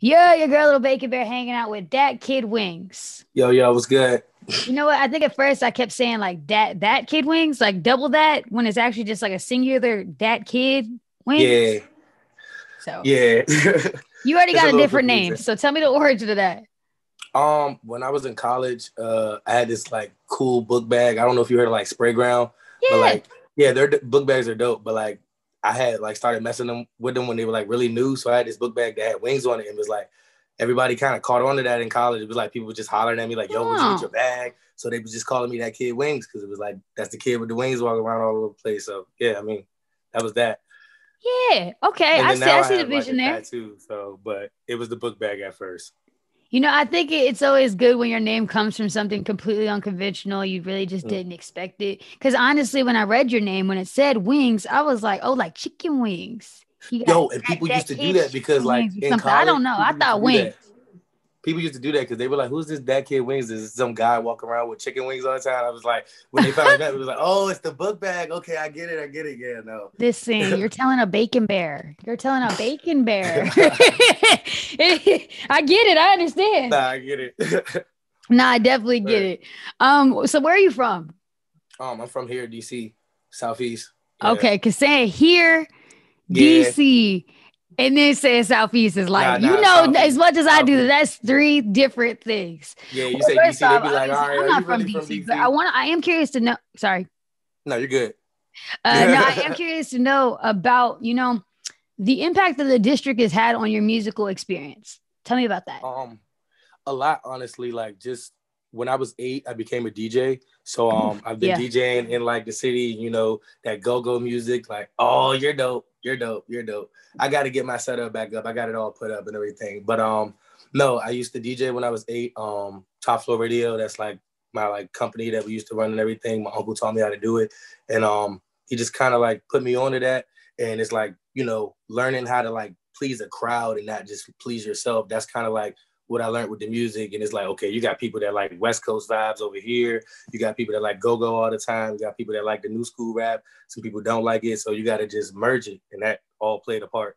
Yeah, your girl Little Bacon Bear hanging out with Dat Kid Wingz. Yo, what's good? You know what? I think at first I kept saying like that Kid Wings, like double that when it's actually just like a singular Dat Kid Wings. Yeah, So yeah. you already It's a got a little different name. confusing. So tell me the origin of that. When I was in college, I had this like cool book bag. I don't know if you heard of like Spray Ground, but Yeah. like, yeah, their book bags are dope. But like, I had like started messing them with them when they were like really new. So I had this book bag that had wings on it, and it was like everybody kind of caught on to that in college. It was like people just hollering at me like, "Yo, what'd you get your Oh, bag?" So they was just calling me that kid Wings because it was like that's the kid with the wings walking around all over the place. So yeah, I mean, that was that. yeah. Okay. And I then see. now I I see the have like vision a there. tattoo. So, but it was the book bag at first. I think it's always good when your name comes from something completely unconventional. You really just Mm. didn't expect it. Because honestly, when I read your name, when it said wings, I was like, oh, like chicken wings. You got Yo, and people that used to do kid that because chicken like wings or in something. I college, don't know. I people used to thought do wings. that. People used to do that because they were like, "Who's this dad kid wings?" Is some guy walking around with chicken wings all the time? I was like, when they finally met, it was like, "Oh, it's the book bag." Okay, I get it. I get it. Yeah, no. Listen, you're telling a bacon bear. You're telling a bacon bear. I get it. I understand. Nah, I get it. No, I definitely get Right. it. So where are you from? I'm from here, DC, Southeast. Yeah, Okay, because saying here, yeah. DC, and then saying Southeast is like, as Southeast, much as I do, Southeast. that's three different things. Yeah, you Well, say first DC, they off, be like, "All obviously, right, I'm are you not from really from DC, but DC?" I am curious to know. Sorry. No, you're good. No, I am curious to know about, the impact that the district has had on your musical experience. Tell me about that. um, a lot, honestly. Like just when I was 8, I became a DJ. So Oof, I've been yeah. DJing in like the city, that go-go music, like, oh, you're dope, you're dope, you're dope. I gotta get my setup back up. I got it all put up and everything. But no, I used to DJ when I was 8, Top Floor Radio. That's like my like company that we used to run and everything. My uncle taught me how to do it. And he just kind of like put me onto that. And it's like, learning how to like please a crowd and not just please yourself. That's kind of like what I learned with the music. And it's like, okay, you got people that like West Coast vibes over here. You got people that like go-go all the time. You got people that like the new school rap. Some people don't like it. So you got to just merge it. And that all played a part.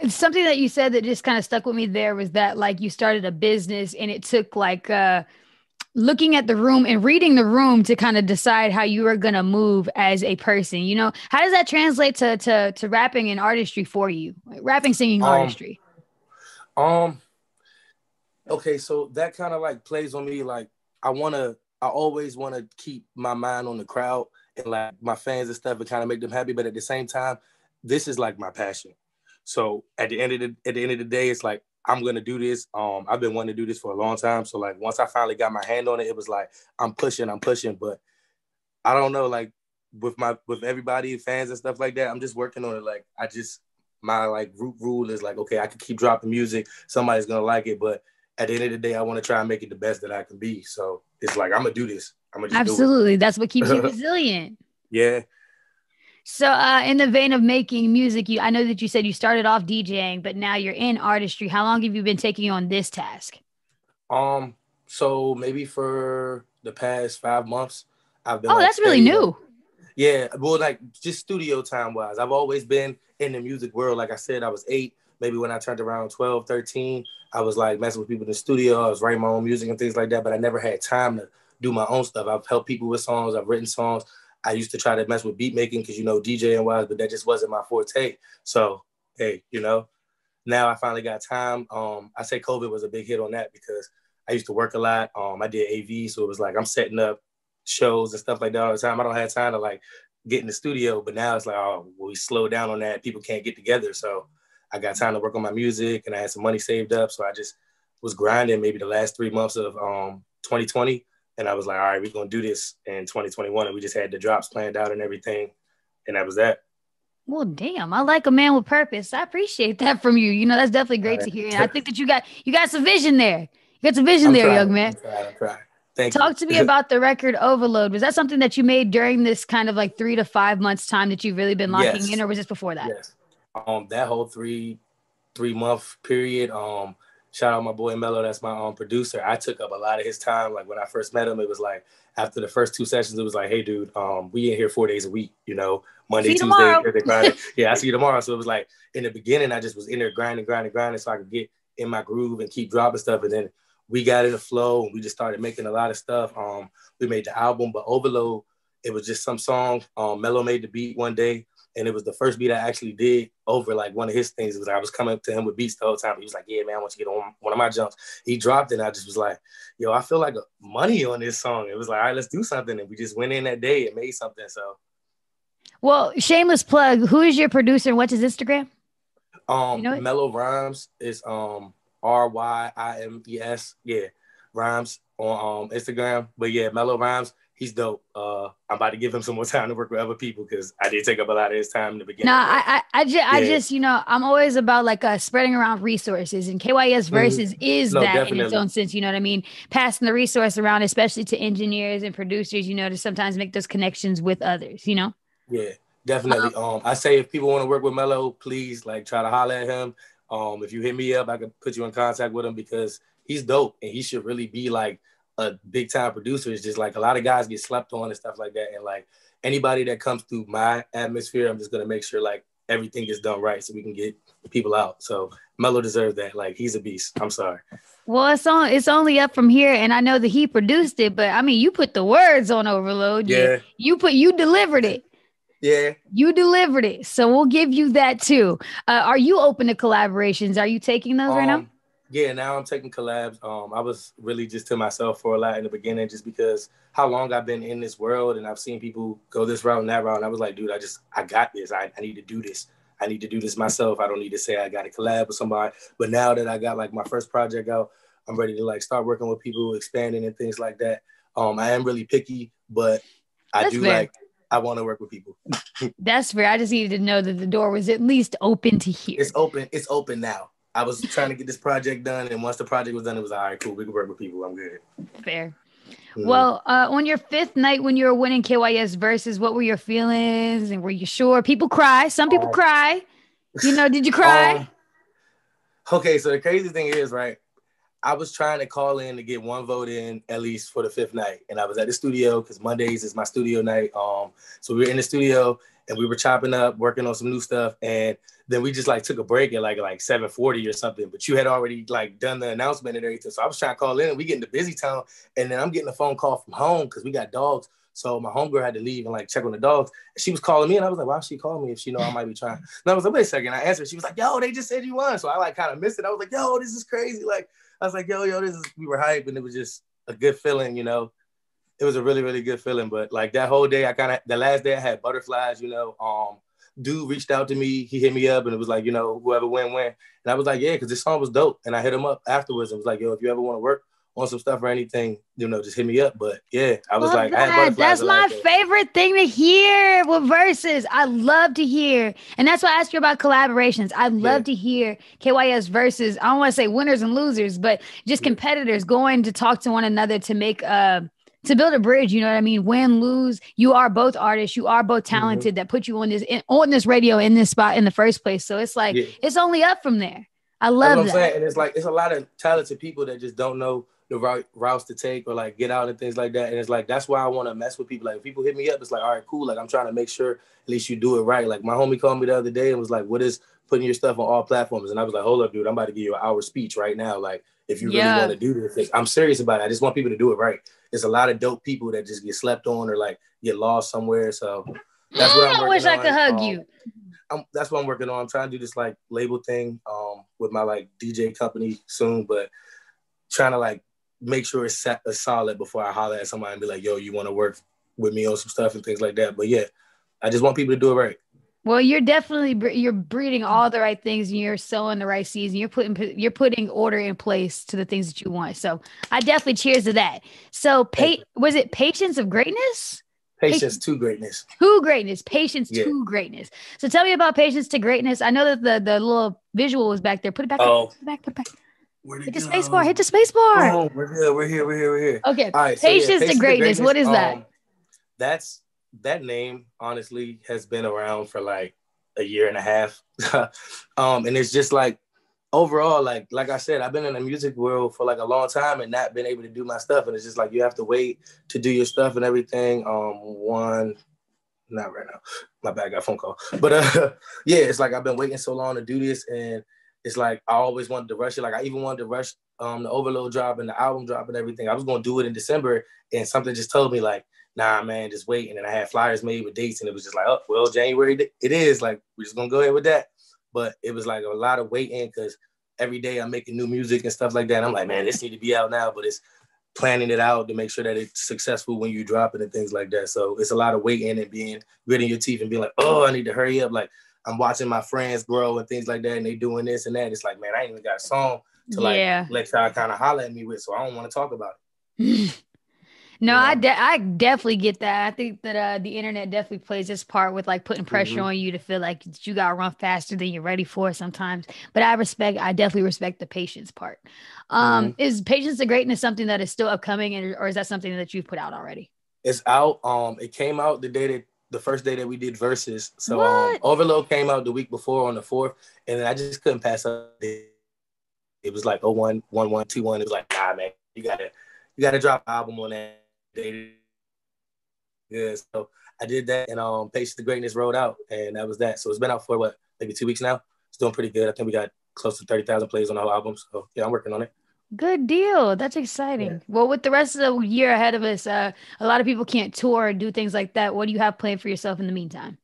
Something that you said that just kind of stuck with me there was that like you started a business and it took like looking at the room and reading the room to kind of decide how you were going to move as a person. How does that translate to rapping and artistry for you? Like rapping, singing, Um, artistry. um, okay, so that kind of like plays on me. Like I always wanna keep my mind on the crowd and like my fans and stuff and kind of make them happy. But at the same time, this is like my passion. So at the end of the day, it's like I'm gonna do this. I've been wanting to do this for a long time. So like once I finally got my hand on it, it was like I'm pushing. But I don't know, like with everybody, fans and stuff like that, I'm just working on it. Like my like root rule is like, okay, I can keep dropping music, somebody's gonna like it, but at the end of the day, I want to try and make it the best that I can be. So it's like I'm gonna do this. I'm gonna just do Absolutely. That's what keeps you it. resilient. Yeah. So, in the vein of making music, I know that you said you started off DJing, but now you're in artistry. How long have you been taking on this task? Um. So maybe for the past 5 months, I've been Oh, like that's really steady, like new. yeah, well, like just studio time wise, I've always been in the music world. Like I said, I was 8. Maybe when I turned around 12, 13, I was like messing with people in the studio. I was writing my own music and things like that, but I never had time to do my own stuff. I've helped people with songs. I've written songs. I used to try to mess with beat making because, DJing wise, but that just wasn't my forte. So, hey, now I finally got time. I say COVID was a big hit on that because I used to work a lot. I did AV, so it was like I'm setting up shows and stuff like that all the time. I don't have time to like get in the studio, but now it's like, oh, well, we slow down on that. People can't get together, so I got time to work on my music, and I had some money saved up, so I just was grinding maybe the last 3 months of 2020, and I was like, all right, we're gonna do this in 2021, and we just had the drops planned out and everything, and that was that. Well, damn, I like a man with purpose. I appreciate that from you. That's definitely All great to hear. And I right. think that you got some vision there. You got some vision I'm there, trying. young man. I'm trying. Thank you. Talk to me about the record Overload. Was that something that you made during this kind of like 3 to 5 months time that you've really been locking in, Yes. or was this before that? Yes. That whole 3 month period, shout out my boy Mello, that's my producer. I took up a lot of his time. Like when I first met him, it was like after the first 2 sessions, it was like, hey dude, we in here 4 days a week, you know, Monday, Tuesday, Thursday, Friday. Yeah, I see you tomorrow. So it was like in the beginning, I just was in there grinding so I could get in my groove and keep dropping stuff. And then we got in the flow and we just started making a lot of stuff. We made the album, but Overload, it was just some song. Mello made the beat one day. And it was the first beat I actually did over like one of his things. It was I was coming up to him with beats the whole time. He was like, yeah, man, I want you to get on one of my jumps. He dropped it. And I just was like, yo, I feel like money on this song. It was like, all right, let's do something. And we just went in that day and made something. So. Well, shameless plug. Who is your producer and what's his Instagram? You know Mellow Rhymes is RYIMES. Yeah, Rhymes on Instagram. But yeah, Mellow Rhymes. He's dope. I'm about to give him some more time to work with other people because I did take up a lot of his time in the beginning. No, I just, you know, I'm always about like spreading around resources, and KYSVersus is that definitely. In its own sense. You know what I mean? Passing the resource around, especially to engineers and producers, you know, to sometimes make those connections with others, you know? Yeah, definitely. I say if people want to work with Mello, please like try to holler at him. If you hit me up, I can put you in contact with him because he's dope and he should really be like a big time producer. Is just like a lot of guys get slept on and stuff like that. And like anybody that comes through my atmosphere, I'm just going to make sure like everything is done right so we can get people out. So Mello deserves that. Like he's a beast. I'm sorry. Well, it's only up from here. And I know that he produced it, but I mean, you put the words on Overload. Yeah. You delivered it. Yeah. You delivered it. So we'll give you that too. Are you open to collaborations? Are you taking those right now? Yeah, now I'm taking collabs. I was really just to myself for a lot in the beginning just because how long I've been in this world and I've seen people go this route and that route. And I was like, dude, I got this. I need to do this. I need to do this myself. I don't need to say I got to collab with somebody. But now that I got like my first project out, I'm ready to like start working with people, expanding and things like that. I am really picky, but I want to work with people. That's fair. I just needed to know that the door was at least open to hear. It's open. It's open now. I was trying to get this project done, and once the project was done, it was all right, cool. We can work with people. I'm good. Fair. Mm-hmm. Well, on your 5th night when you were winning KYSVersus, what were your feelings? And were you sure? People cry. Some people cry. You know, did you cry? Okay, so the crazy thing is, right, I was trying to call in to get one vote in at least for the 5th night. And I was at the studio because Mondays is my studio night. So we were in the studio and we were chopping up, working on some new stuff. And then we just like took a break at like 7:40 or something. But you had already like done the announcement and everything. So I was trying to call in and we get into busy town. And then I'm getting a phone call from home because we got dogs. So my homegirl had to leave and like check on the dogs. And she was calling me and I was like, why she call me if she know I might be trying? And I was like, wait a second. I answered. She was like, yo, they just said you won. So I like kind of missed it. I was like, yo, this is crazy. Like, I was like, yo, we were hyped and it was just a good feeling, you know. It was a really, really good feeling. But like that whole day, the last day I had butterflies, you know. Dude reached out to me. He hit me up and it was like, you know, whoever win. And I was like, yeah, because this song was dope. And I hit him up afterwards and was like, yo, if you ever want to work on some stuff or anything, you know, just hit me up. But yeah, I was like, I had butterflies. That's my favorite thing to hear with Versus. I love to hear. And that's why I asked you about collaborations. I love to hear KYSVersus. I don't want to say winners and losers, but just competitors going to talk to one another to make to build a bridge, you know what I mean? Win, lose. You are both artists. You are both talented. That put you on this radio in this spot in the first place. So it's like it's only up from there. I love that. That's what I'm saying. And it's like it's a lot of talented people that just don't know the right routes to take or like get out and things like that. And it's like that's why I want to mess with people. Like if people hit me up, it's like, all right, cool. Like I'm trying to make sure at least you do it right. Like my homie called me the other day and was like, what is putting your stuff on all platforms? And I was like, hold up, dude, I'm about to give you an hour speech right now. Like if you really want to do this, I'm serious about it. I just want people to do it right. There's a lot of dope people that just get slept on or like get lost somewhere. So that's what I'm working on. I wish I could hug you. That's what I'm working on. I'm trying to do this like label thing with my like DJ company soon, but trying to like make sure it's solid before I holler at somebody and be like, yo, you want to work with me on some stuff and things like that. But yeah, I just want people to do it right. Well, you're definitely you're breeding all the right things and you're sowing the right seeds and you're putting order in place to the things that you want. So I definitely cheers to that. So was it Patience of Greatness? Patience to Greatness. To Greatness. Patience to Greatness. So tell me about Patience to Greatness. I know that the little visual was back there. Put it back. Put it back. Hit the space bar. Hit the space bar. Oh, we're here. Okay. All right. Patience to Greatness. What is that? That name, honestly, has been around for like a year and a half. And it's just like overall, like I said, I've been in the music world for like a long time and not been able to do my stuff. And it's just like you have to wait to do your stuff and everything. Not right now. My bad, I got a phone call. But yeah, it's like I've been waiting so long to do this, and it's like I always wanted to rush it. Like I even wanted to rush the Overload drop and the album drop and everything. I was gonna do it in December, and something just told me like, nah, man, just wait. And then I had flyers made with dates, and it was just like, oh, well, January it is. Like we're just gonna go ahead with that. But it was like a lot of waiting because every day I'm making new music and stuff like that. And I'm like, man, this need to be out now, but it's planning it out to make sure that it's successful when you drop it and things like that. So it's a lot of waiting and being gritting your teeth and being like, oh, I need to hurry up. Like I'm watching my friends grow and things like that, and they doing this and that. It's like, man, I ain't even got a song to like let y'all kind of holler at me with, so I don't want to talk about it. No, you know? I definitely get that. I think that the internet definitely plays this part with like putting pressure on you to feel like you got to run faster than you're ready for sometimes. But I definitely respect the patience part. Is Patience the Greatness something that is still upcoming, or is that something that you've put out already? It's out. It came out the first day that we did Versus. So Overload came out the week before on the 4th, and then I just couldn't pass up. It was like 01, 11, 21. It was like, nah, man, you gotta drop an album on that day. Yeah, so I did that, and Patience the Greatness rolled out, and that was that. So it's been out for maybe 2 weeks now. It's doing pretty good. I think we got close to 30,000 plays on the whole album. So yeah, I'm working on it. Good deal. That's exciting. Yeah. Well, with the rest of the year ahead of us, a lot of people can't tour or do things like that. What do you have planned for yourself in the meantime?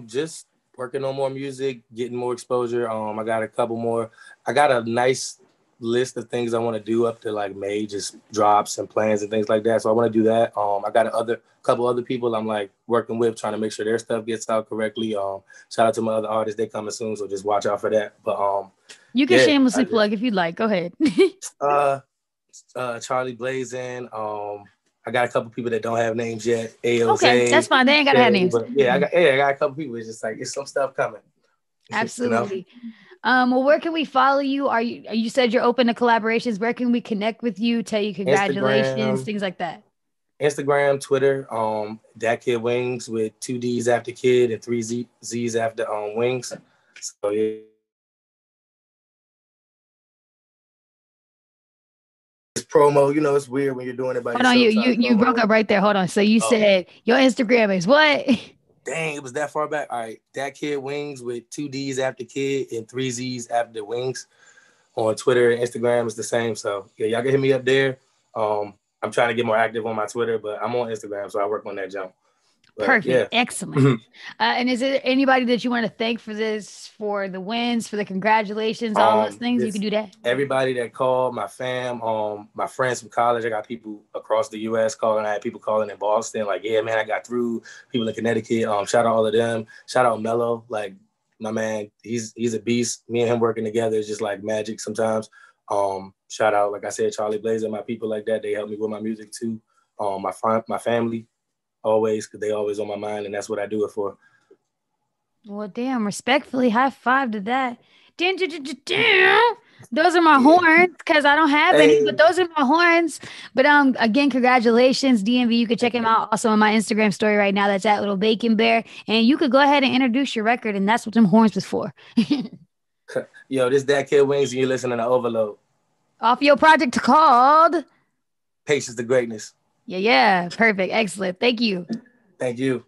Just working on more music, getting more exposure. I got a couple more. I got a nice list of things I want to do up to like May, just drops and plans and things like that. So I want to do that. I got a couple other people I'm like working with, trying to make sure their stuff gets out correctly. Shout out to my other artists, they coming soon, so just watch out for that. But you can shamelessly plug if you'd like. Go ahead. Charlie Blazin. I got a couple people that don't have names yet. AOZ. Okay, that's fine. They ain't gotta have names. But yeah, I got a couple people. It's just like it's some stuff coming. Absolutely. You know? Well, where can we follow you? You said you're open to collaborations. Where can we connect with you? Tell you congratulations, Instagram, things like that. Instagram, Twitter, Dat Kid Wingz with 2 D's after Kid and 3 Z's after Wings. So yeah. Promo, you know, it's weird when you're doing it by yourself. Hold on, you broke up right there. Hold on. So you said your Instagram is what? Dang, it was that far back. All right, Dat Kid Wingz with 2 D's after Kid and 3 Z's after Wings. On Twitter and Instagram is the same. So yeah, y'all can hit me up there. I'm trying to get more active on my Twitter, but I'm on Instagram, so I work on that jump. But, perfect. Yeah. Excellent. And is there anybody that you want to thank for the wins, for the congratulations, all those things? You can do that. Everybody that called, my fam, my friends from college. I got people across the U.S. calling. I had people calling in Boston, like, yeah, man, I got through. People in Connecticut. Shout out all of them. Shout out Mello, like my man. He's a beast. Me and him working together is just like magic sometimes. Shout out, like I said, Charlie Blazer, my people like that. They help me with my music too. My family. Always, because they always on my mind, and that's what I do it for. Well, damn, respectfully, high five to that. Those are my horns, because I don't have any, but those are my horns. But again, congratulations, DMV. You can check him out also on my Instagram story right now. That's at Little Bacon Bear, and you could go ahead and introduce your record, and that's what them horns was for. Yo, this Dat Kid Wingz, and you're listening to Overload. Off your project called Patience the Greatness. Yeah. Perfect. Excellent. Thank you. Thank you.